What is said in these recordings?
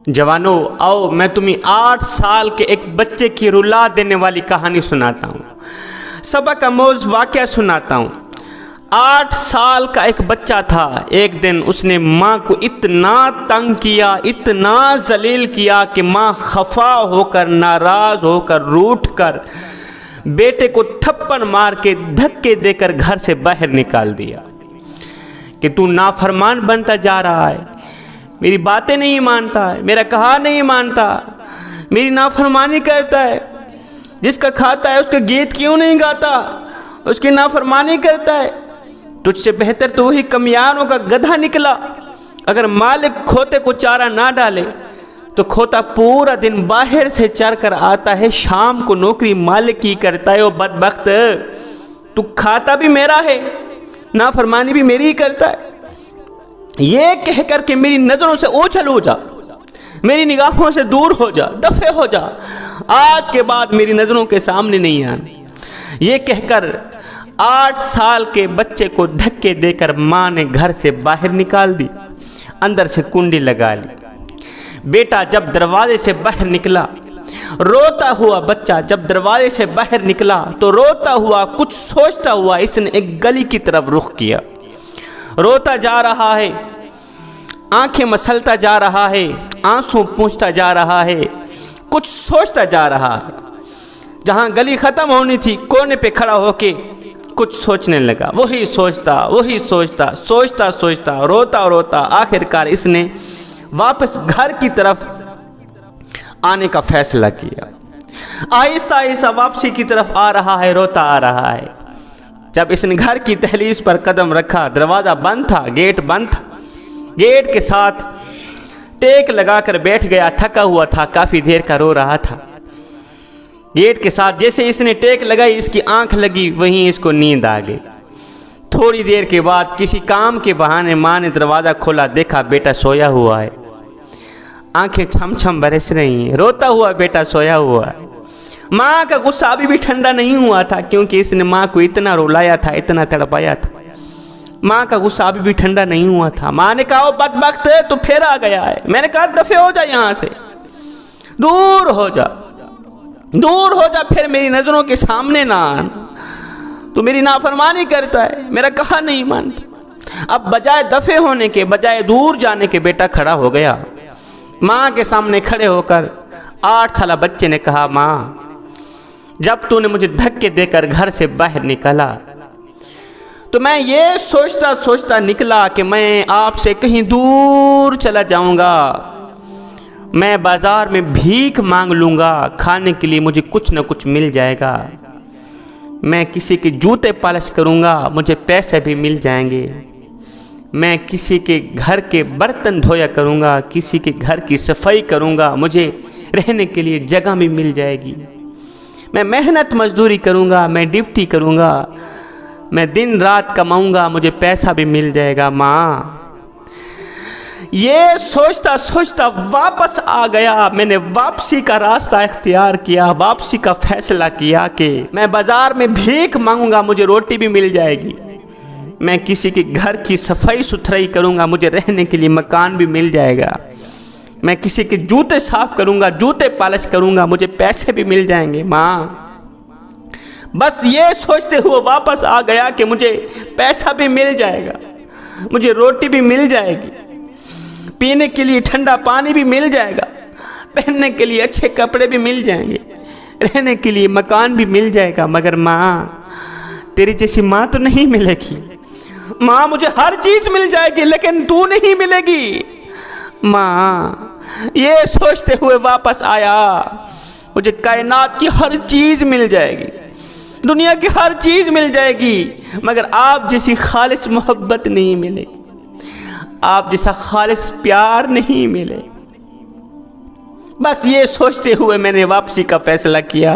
جوانوں آؤ میں تمہیں 8 سال کے ایک بچے کی رلا دینے والی کہانی سناتا ہوں، سبق آموز واقعہ سناتا ہوں۔ 8 سال کا ایک بچہ تھا۔ ایک دن اس نے ماں کو اتنا تنگ کیا، اتنا ذلیل کیا کہ ماں خفا ہو کر، ناراض ہو کر، روٹھ کر بیٹے کو تھپڑ مار کے دھکے دے کر گھر سے باہر نکال دیا کہ تو نافرمان بنتا جا رہا ہے، میری باتیں نہیں مانتا ہے، میرا کہا نہیں مانتا، میری نافرمانی کرتا ہے، جس کا کھاتا ہے اس کا گیت کیوں نہیں گاتا، اس کی نافرمانی کرتا ہے، تجھ سے بہتر تو وہی کمیانوں کا گدھا نکلا۔ اگر مالک کھوتے کو چارہ نہ ڈالے تو کھوتا پورا دن باہر سے چر کر آتا ہے، شام کو نوکری مالک کی کرتا ہے۔ او بدبخت، تو کھاتا بھی میرا ہے، نافرمانی بھی میری ہی کرتا ہے۔ یہ کہہ کر کے میری نظروں سے اوچھل ہو جا، میری نگاہوں سے دور ہو جا، دفع ہو جا، آج کے بعد میری نظروں کے سامنے نہیں آنا۔ یہ کہہ کر 8 سال کے بچے کو دھکے دے کر ماں نے گھر سے باہر نکال دی، اندر سے کنڈی لگا لی۔ بیٹا جب دروازے سے باہر نکلا، روتا ہوا بچہ جب دروازے سے باہر نکلا تو روتا ہوا، کچھ سوچتا ہوا اس نے ایک گلی کی طرف رخ کیا۔ روتا جا رہا ہے، آنکھیں مسلتا جا رہا ہے، آنسو پونچھتا جا رہا ہے، کچھ سوچتا جا رہا ہے۔ جہاں گلی ختم ہونی تھی کونے پہ کھڑا ہو کے کچھ سوچنے لگا، وہی سوچتا سوچتا روتا آخرکار اس نے واپس گھر کی طرف آنے کا فیصلہ کیا۔ آہستہ آہستہ واپسی کی طرف آ رہا ہے، روتا آ رہا ہے۔ جب اس نے گھر کی دہلیز پر قدم رکھا، دروازہ بند تھا، گیٹ بند تھا، گیٹ کے ساتھ ٹیک لگا کر بیٹھ گیا، تھکا ہوا تھا، کافی دیر کا رو رہا تھا۔ گیٹ کے ساتھ جیسے اس نے ٹیک لگائی، اس کی آنکھ لگی، وہیں اس کو نیند آ گئی۔ تھوڑی دیر کے بعد کسی کام کے بہانے ماں نے دروازہ کھولا، دیکھا بیٹا سویا ہوا ہے، آنکھیں چھم چھم برس رہی ہیں، روتا ہوا بیٹا سویا ہوا ہے۔ ماں کا غصہ ابھی بھی ٹھنڈا نہیں ہوا تھا، کیونکہ اس نے ماں کو اتنا رولایا تھا، اتنا تڑپایا تھا۔ ماں کا غصہ ابھی بھی ٹھنڈا نہیں ہوا تھا۔ ماں نے کہا، او بدبخت تو پھر آ گیا ہے۔ میں نے کہا دفع ہو جا یہاں سے، دور ہو جا، دور ہو جا، پھر میری نظروں کے سامنے نہ آنا، تو میری نافرمانی کرتا ہے، میرا کہا نہیں مانتا۔ اب بجائے دفع ہونے کے، بجائے دور جانے کے، بیٹا کھڑا ہو گیا۔ ماں کے سامنے کھڑے ہو کر 8 سالہ بچے نے کہا، ماں جب تو نے مجھے دھکے دے کر گھر سے باہر نکالا تو میں یہ سوچتا نکلا کہ میں آپ سے کہیں دور چلا جاؤں گا، میں بازار میں بھیک مانگ لوں گا، کھانے کے لیے مجھے کچھ نہ کچھ مل جائے گا، میں کسی کے جوتے پالش کروں گا، مجھے پیسے بھی مل جائیں گے، میں کسی کے گھر کے برتن دھویا کروں گا، کسی کے گھر کی صفائی کروں گا، مجھے رہنے کے لیے جگہ بھی مل جائے گی، میں محنت مزدوری کروں گا، میں ڈیوٹی کروں گا، میں دن رات کماؤں گا، مجھے پیسہ بھی مل جائے گا۔ ماں یہ سوچتا واپس آ گیا۔ میں نے واپسی کا راستہ اختیار کیا، واپسی کا فیصلہ کیا کہ میں بازار میں بھیک مانگوں گا، مجھے روٹی بھی مل جائے گی، میں کسی کے گھر کی صفائی ستھرائی کروں گا، مجھے رہنے کے لیے مکان بھی مل جائے گا، میں کسی کے جوتے صاف کروں گا، جوتے پالش کروں گا، مجھے پیسے بھی مل جائیں گے۔ ماں بس یہ سوچتے ہوئے واپس آ گیا کہ مجھے پیسہ بھی مل جائے گا، مجھے روٹی بھی مل جائے گی، پینے کے لیے ٹھنڈا پانی بھی مل جائے گا، پہننے کے لیے اچھے کپڑے بھی مل جائیں گے، رہنے کے لیے مکان بھی مل جائے گا۔ مگر ماں تیری جیسی ماں تو نہیں ملے گی، ماں مجھے ہر چیز مل جائے گی لیکن تو نہیں ملے گی۔ ماں یہ سوچتے ہوئے واپس آیا، مجھے کائنات کی ہر چیز مل جائے گی، دنیا کی ہر چیز مل جائے گی، مگر آپ جیسی خالص محبت نہیں ملے گی، آپ جیسا خالص پیار نہیں ملے۔ بس یہ سوچتے ہوئے میں نے واپسی کا فیصلہ کیا۔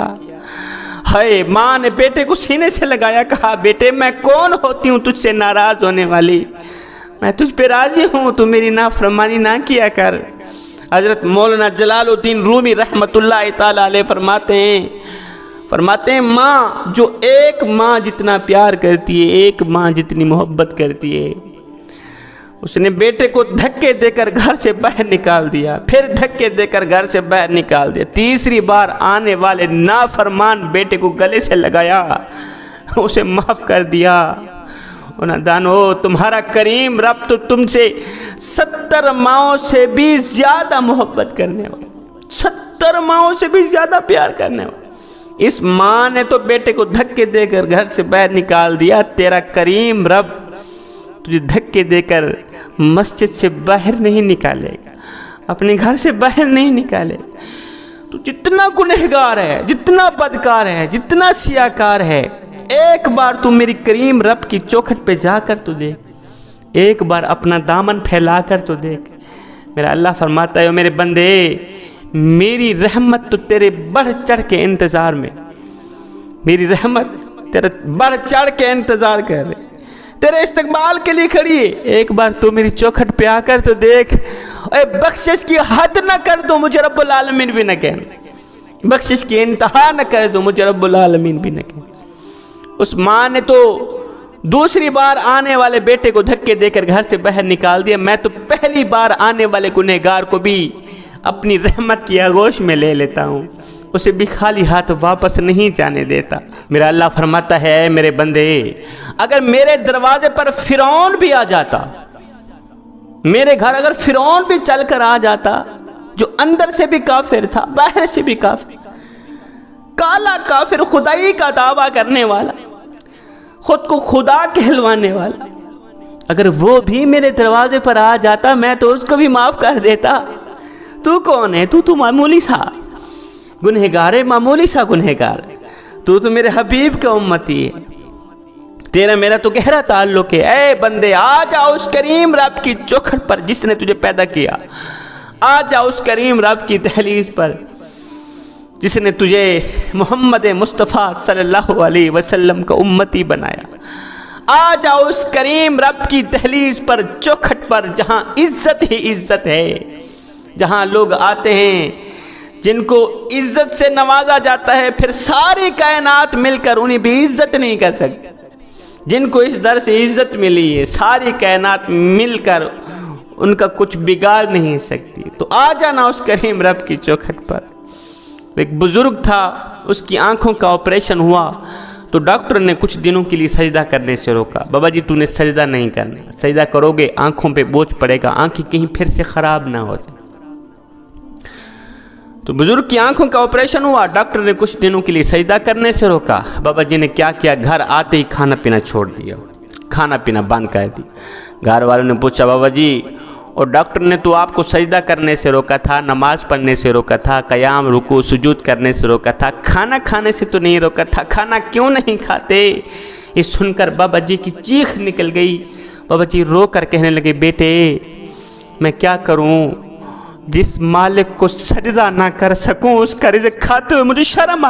ہائے، ماں نے بیٹے کو سینے سے لگایا، کہا بیٹے میں کون ہوتی ہوں تجھ سے ناراض ہونے والی، میں تجھ پہ راضی ہوں، تو میری نافرمانی نہ کیا کر۔ حضرت مولانا جلال الدین رومی رحمت اللہ تعالی علیہ فرماتے ہیں ماں جو ایک ماں جتنا پیار کرتی ہے، ایک ماں جتنی محبت کرتی ہے، اس نے بیٹے کو دھکے دے کر گھر سے باہر نکال دیا، پھر دھکے دے کر گھر سے باہر نکال دیا، تیسری بار آنے والے نافرمان بیٹے کو گلے سے لگایا، اسے معاف کر دیا۔ دانو تمہارا کریم رب تو تم سے 70 ماؤں سے بھی زیادہ محبت کرنے والا، 70 ماؤں سے بھی زیادہ پیار کرنے والا۔ اس ماں نے تو بیٹے کو دھکے دے کر گھر سے باہر نکال دیا، تیرا کریم رب تجھے دھکے دے کر مسجد سے باہر نہیں نکالے گا، اپنے گھر سے باہر نہیں نکالے گا۔ تو جتنا گنہگار ہے، جتنا بدکار ہے، جتنا سیاکار ہے، ایک بار تو میری کریم رب کی چوکھٹ پہ جا کر تو دیکھ، ایک بار اپنا دامن پھیلا کر تو دیکھ۔ میرا اللہ فرماتا ہے میرے بندے، میری رحمت تو تیرے بڑھ چڑھ کے انتظار میں، میری رحمت تیرے بڑھ چڑھ کے انتظار کر رہے، تیرے استقبال کے لیے کھڑی ہے۔ ایک بار تو میری چوکھٹ پہ آ کر تو دیکھ، اے بخشش کی حد نہ کر دو مجھے رب العالمین بھی نہ کہنا، بخشش کی انتہا نہ کر دو مجھے رب العالمین بھی نہ کہنا۔ اس ماں نے تو دوسری بار آنے والے بیٹے کو دھکے دے کر گھر سے باہر نکال دیا، میں تو پہلی بار آنے والے گنہگار کو بھی اپنی رحمت کی آغوش میں لے لیتا ہوں، اسے بھی خالی ہاتھ واپس نہیں جانے دیتا۔ میرا اللہ فرماتا ہے میرے بندے، اگر میرے دروازے پر فرعون بھی آ جاتا، میرے گھر اگر فرعون بھی چل کر آ جاتا، جو اندر سے بھی کافر تھا باہر سے بھی کافر، کالا کافر، خدائی کا دعویٰ کرنے والا، خود کو خدا کہلوانے والا، اگر وہ بھی میرے دروازے پر آ جاتا میں تو اس کو بھی معاف کر دیتا۔ تو کون ہے؟ تو معمولی سا گنہگار ہے، معمولی سا گنہگار ہے، تو میرے حبیب کا امتی ہے، تیرا میرا تو گہرا تعلق ہے۔ اے بندے آ جا اس کریم رب کی چوکھٹ پر جس نے تجھے پیدا کیا، آ جا اس کریم رب کی دہلیز پر جس نے تجھے محمد مصطفیٰ صلی اللہ علیہ وسلم کا امتی بنایا، آ جا اس کریم رب کی دہلیز پر، چوکھٹ پر، جہاں عزت ہی عزت ہے، جہاں لوگ آتے ہیں جن کو عزت سے نوازا جاتا ہے، پھر ساری کائنات مل کر انہیں بھی عزت نہیں کر سکتی۔ جن کو اس در سے عزت ملی ہے، ساری کائنات مل کر ان کا کچھ بگاڑ نہیں سکتی۔ تو آ جانا اس کریم رب کی چوکھٹ پر۔ ایک بزرگ تھا، اس کی آنکھوں کا آپریشن ہوا تو ڈاکٹر نے کچھ دنوں کے لیے سجدہ کرنے سے روکا۔ بابا جی تو نے سجدہ نہیں کرنا، سجدہ کرو گے آنکھوں پہ بوجھ پڑے گا، آنکھیں کہیں پھر سے خراب نہ ہو جائے۔ تو بزرگ کی آنکھوں کا آپریشن ہوا، ڈاکٹر نے کچھ دنوں کے لیے سجدہ کرنے سے روکا۔ بابا جی نے کیا کیا، گھر آتے ہی کھانا پینا چھوڑ دیا، کھانا پینا بند کر دی۔ گھر والوں نے پوچھا بابا جی اور ڈاکٹر نے تو آپ کو سجدہ کرنے سے روکا تھا، نماز پڑھنے سے روکا تھا، قیام رکوع سجود کرنے سے روکا تھا، کھانا کھانے سے تو نہیں روکا تھا، کھانا کیوں نہیں کھاتے؟ یہ سن کر بابا جی کی چیخ نکل گئی۔ بابا جی رو کر کہنے لگے بیٹے میں کیا کروں، جس مالک کو سجدہ نہ کر سکوں اس کا رزق کھاتے ہوئے مجھے شرم آتی